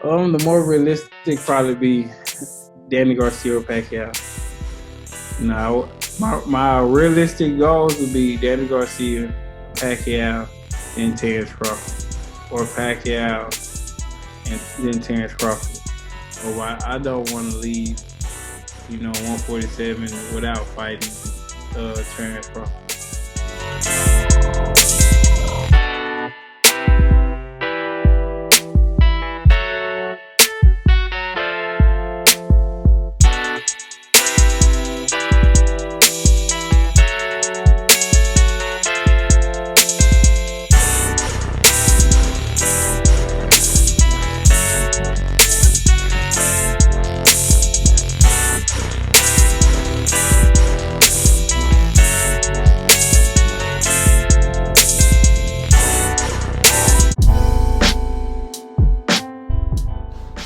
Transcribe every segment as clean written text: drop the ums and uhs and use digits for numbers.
The more realistic probably be Danny Garcia or Pacquiao. Now, my realistic goals would be Danny Garcia, Pacquiao, and Terrence Crawford, or Pacquiao and then Terrence Crawford. But I don't want to leave, 147 without fighting Terrence Crawford.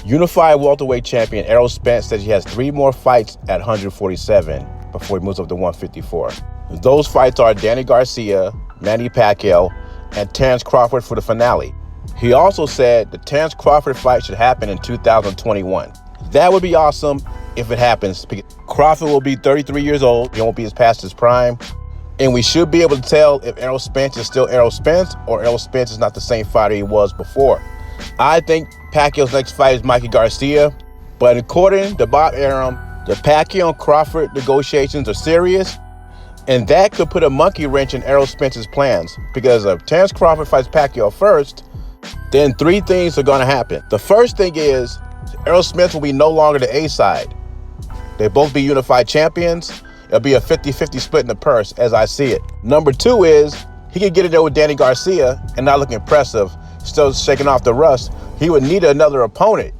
Unified welterweight champion Errol Spence says he has 3 more fights at 147 before he moves up to 154. Those fights are Danny Garcia, Manny Pacquiao, and Terrence Crawford for the finale. He also said the Terrence Crawford fight should happen in 2021. That would be awesome if it happens. Crawford will be 33 years old. He won't be past his prime. And we should be able to tell if Errol Spence is still Errol Spence or Errol Spence is not the same fighter he was before. I think Pacquiao's next fight is Mikey Garcia, but according to Bob Arum, the Pacquiao and Crawford negotiations are serious, and that could put a monkey wrench in Errol Spence's plans, because if Terrence Crawford fights Pacquiao first, then 3 things are going to happen. The first thing is Errol Spence will be no longer the A side. They'll both be unified champions. It'll be a 50-50 split in the purse, as I see it. Number 2 is he could get it there with Danny Garcia and not look impressive, still shaking off the rust. He would need another opponent.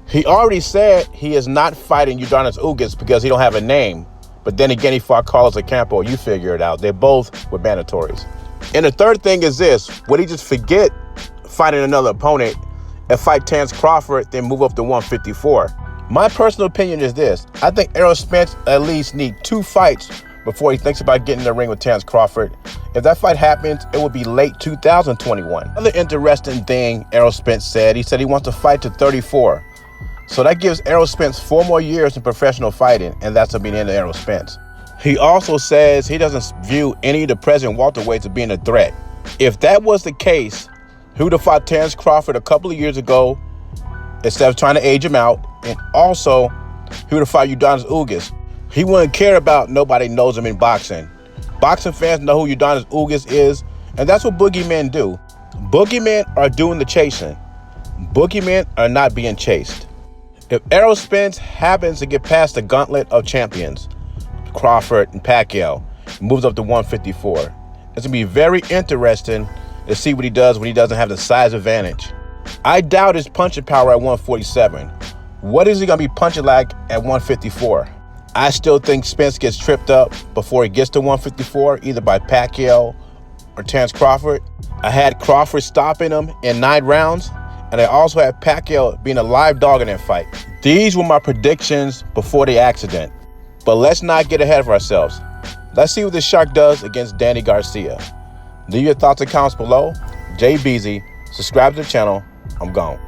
He already said he is not fighting Yordenis Ugas because he don't have a name. But then again, he fought Carlos Ocampo. You figure it out. They both were mandatories. And the third thing is this. Would he just forget fighting another opponent and fight Terrence Crawford, then move up to 154? My personal opinion is this. I think Errol Spence at least need 2 fights before he thinks about getting in the ring with Terrence Crawford. If that fight happens, it would be late 2021. Another interesting thing Errol Spence said, he said he wants to fight to 34. So that gives Errol Spence 4 more years in professional fighting, and that's the end of Errol Spence. He also says he doesn't view any of the present welterweights as being a threat. If that was the case, he would have fought Terrence Crawford a couple of years ago instead of trying to age him out, and also he would have fought Yordenis Ugas. He wouldn't care about nobody knows him in boxing. Boxing fans know who Yordenis Ugas is, and that's what boogeymen do. Boogeymen are doing the chasing. Boogeymen are not being chased. If Errol Spence happens to get past the gauntlet of champions, Crawford and Pacquiao, moves up to 154, it's going to be very interesting to see what he does when he doesn't have the size advantage. I doubt his punching power at 147. What is he going to be punching like at 154? I still think Spence gets tripped up before he gets to 154, either by Pacquiao or Terrence Crawford. I had Crawford stopping him in 9 rounds, and I also had Pacquiao being a live dog in that fight. These were my predictions before the accident. But let's not get ahead of ourselves. Let's see what the Shark does against Danny Garcia. Leave your thoughts and comments below. Jay Beasy. Subscribe to the channel. I'm gone.